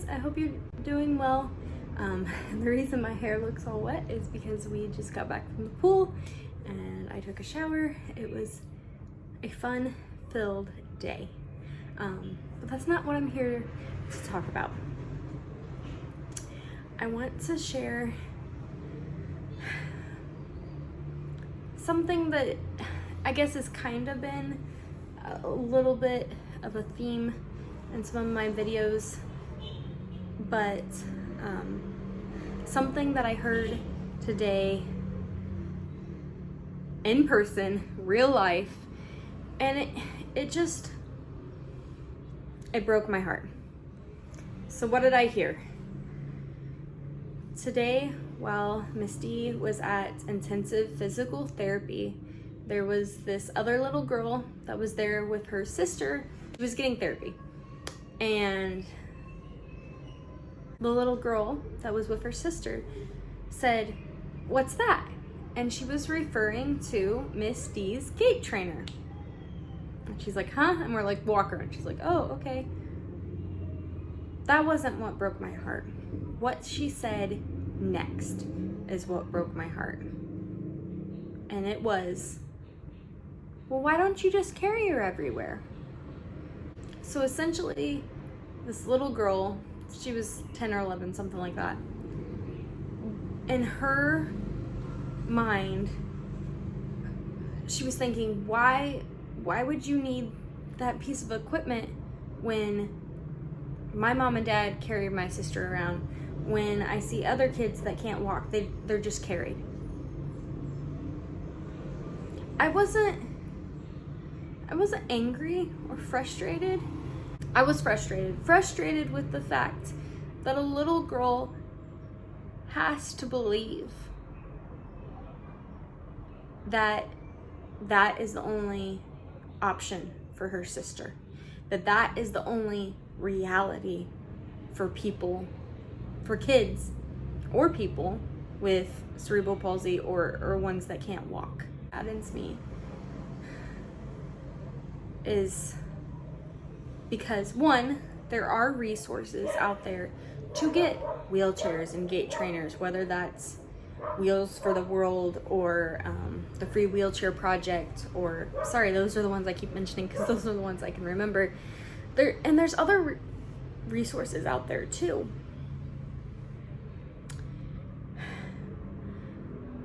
I hope you're doing well. The reason my hair looks all wet is because we just got back from the pool and I took a shower. It was a fun-filled day. But that's not what I'm here to talk about. I want to share something that I guess has kind of been a little bit of a theme in some of my videos, but something that I heard today in person, real life, and it broke my heart. So what did I hear? Today, while Misty was at intensive physical therapy, there was this other little girl that was there with her sister who was getting therapy. And the little girl that was with her sister said, "What's that?" And she was referring to Miss D's gait trainer. And she's like, "Huh?" And we're like, "Walker." And she's like, "Oh, okay." That wasn't what broke my heart. What she said next is what broke my heart. And it was, "Well, why don't you just carry her everywhere?" So essentially, this little girl, she was 10 or 11, something like that. In her mind, she was thinking, why would you need that piece of equipment when my mom and dad carry my sister around? When I see other kids that can't walk, they're just carried. I wasn't angry or frustrated. I was frustrated with the fact that a little girl has to believe that that is the only option for her sister, that is the only reality for people, for kids or people with cerebral palsy or ones that can't walk. That saddens me is because, one, there are resources out there to get wheelchairs and gait trainers, whether that's Wheels for the World or the Free Wheelchair Project, or, sorry, those are the ones I keep mentioning because those are the ones I can remember. There's other resources out there too.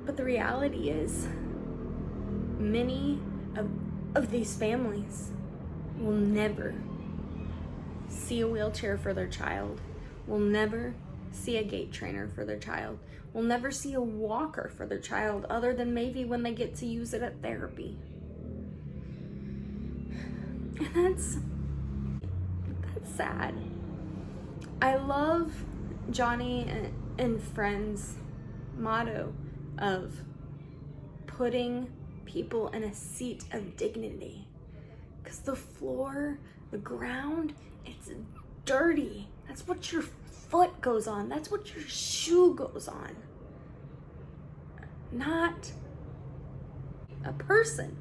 But the reality is, many of these families will never see a wheelchair for their child, will never see a gait trainer for their child, will never see a walker for their child, other than maybe when they get to use it at therapy. And that's sad. I love Johnny and Friends' motto of putting people in a seat of dignity, because the floor, the ground, it's dirty. That's what your foot goes on. That's what your shoe goes on. Not a person.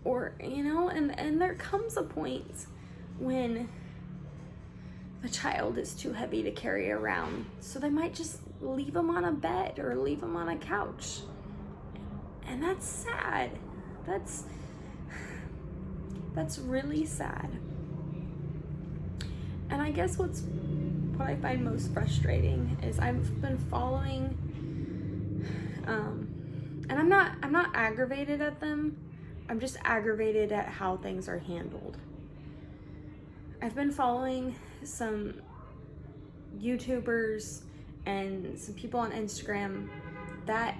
Or, and there comes a point when the child is too heavy to carry around, so they might just leave them on a bed or leave them on a couch. And that's sad. That's really sad. And I guess what I find most frustrating is I've been following, and I'm not aggravated at them. I'm just aggravated at how things are handled. I've been following some YouTubers and some people on Instagram that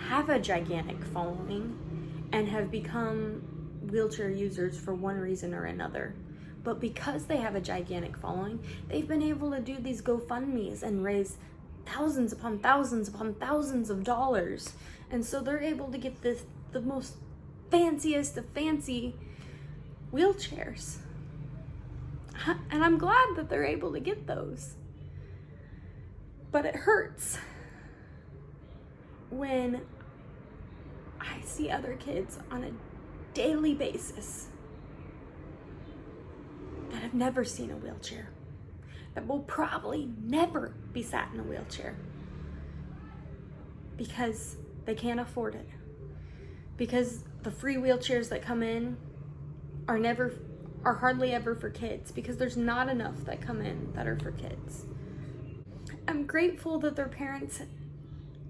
have a gigantic following and have become wheelchair users for one reason or another. But because they have a gigantic following, they've been able to do these GoFundMes and raise thousands upon thousands upon thousands of dollars. And so they're able to get the most fanciest of fancy wheelchairs. And I'm glad that they're able to get those. But it hurts when I see other kids on a daily basis that have never seen a wheelchair. that will probably never be sat in a wheelchair because they can't afford it. Because the free wheelchairs that come in are hardly ever for kids, because there's not enough that come in that are for kids. I'm grateful that their parents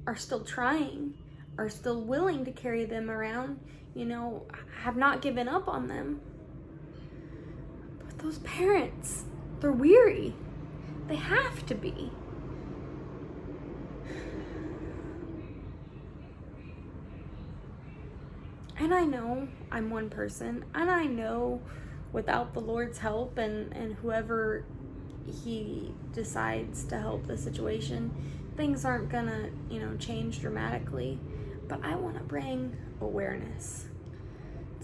are still trying, are still willing to carry them around, have not given up on them. But those parents, they're weary. They have to be. And I know I'm one person, and I know without the Lord's help and whoever he decides to help the situation, things aren't gonna, change dramatically. But I want to bring awareness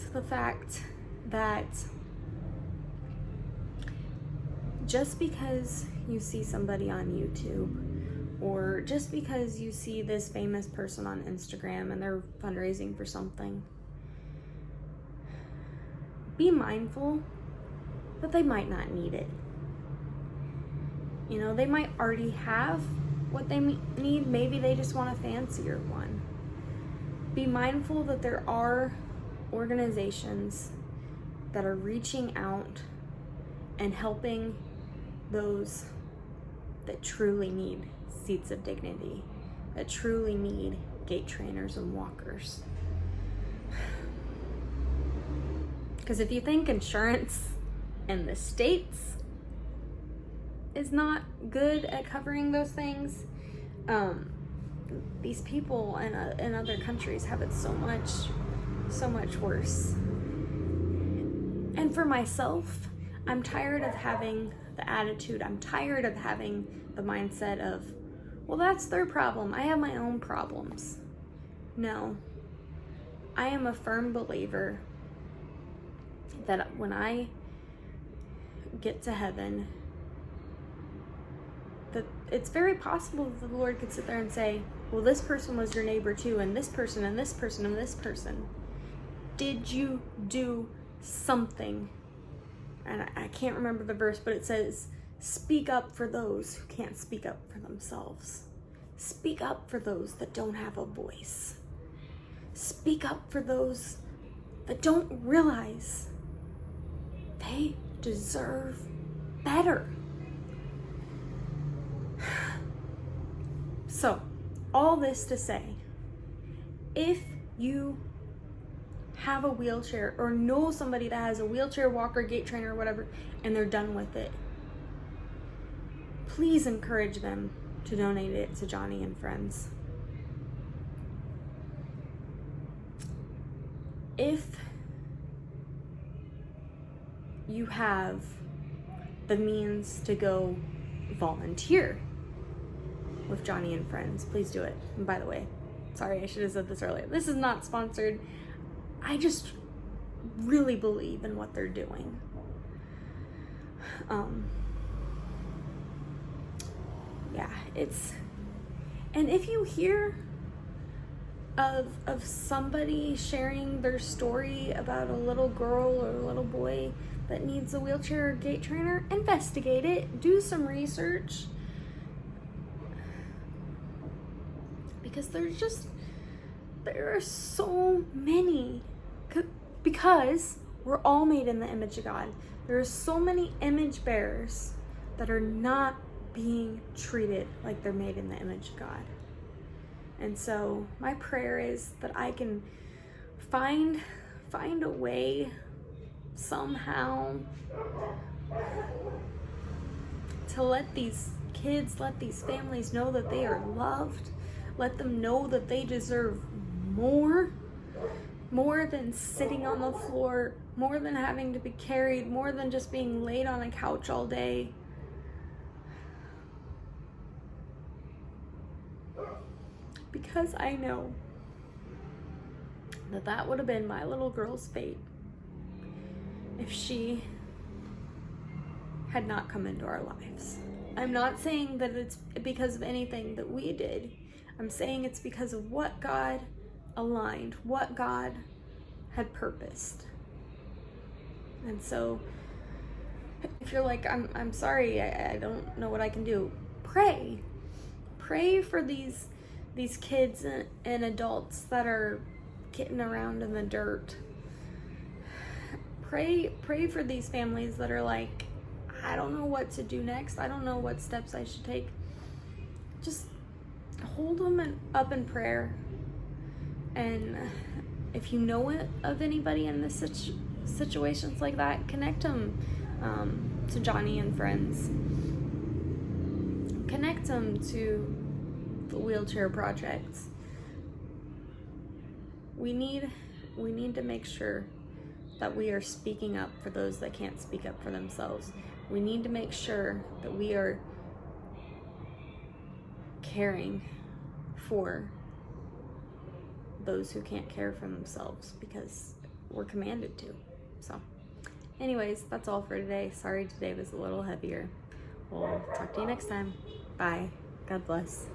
to the fact that just because you see somebody on YouTube, or just because you see this famous person on Instagram and they're fundraising for something, be mindful that they might not need it. They might already have what they need. Maybe they just want a fancier one. Be mindful that there are organizations that are reaching out and helping those that truly need seats of dignity, that truly need gait trainers and walkers. Because if you think insurance in the States is not good at covering those things, these people in other countries have it so much worse. And for myself, I'm tired of having the attitude, I'm tired of having the mindset of, well, that's their problem, I have my own problems. No, I am a firm believer that when I get to heaven, that it's very possible that the Lord could sit there and say, well, this person was your neighbor too, and this person, and this person, and this person. Did you do something? And I can't remember the verse, but it says, speak up for those who can't speak up for themselves. Speak up for those that don't have a voice. Speak up for those that don't realize they deserve better. So, all this to say, if you have a wheelchair or know somebody that has a wheelchair, walker, gait trainer, or whatever, and they're done with it, please encourage them to donate it to Johnny and Friends. If you have the means to go volunteer with Johnny and Friends, please do it. And by the way, sorry, I should have said this earlier. This is not sponsored. I just really believe in what they're doing. And if you hear of somebody sharing their story about a little girl or a little boy that needs a wheelchair or gait trainer, investigate it, do some research. Because there are so many, because we're all made in the image of God. There are so many image bearers that are not being treated like they're made in the image of God. And so my prayer is that I can find a way somehow to let these kids, let these families know that they are loved. Let them know that they deserve more than sitting on the floor, more than having to be carried, more than just being laid on a couch all day. Because I know that would have been my little girl's fate if she had not come into our lives. I'm not saying that it's because of anything that we did. I'm saying it's because of what God aligned, what God had purposed. And so If you're like, I'm sorry, I don't know what I can do, pray. Pray for these kids and adults that are getting around in the dirt. Pray for these families that are like, I don't know what to do next. I don't know what steps I should take. Just hold them up in prayer. And if you know of anybody in this situations like that, connect them to Johnny and Friends. Connect them to the Wheelchair Project. We need to make sure that we are speaking up for those that can't speak up for themselves. We need to make sure that we are caring for those who can't care for themselves, because we're commanded to. So anyways, that's all for today. Sorry today was a little heavier. We'll talk to you next time. Bye. God bless.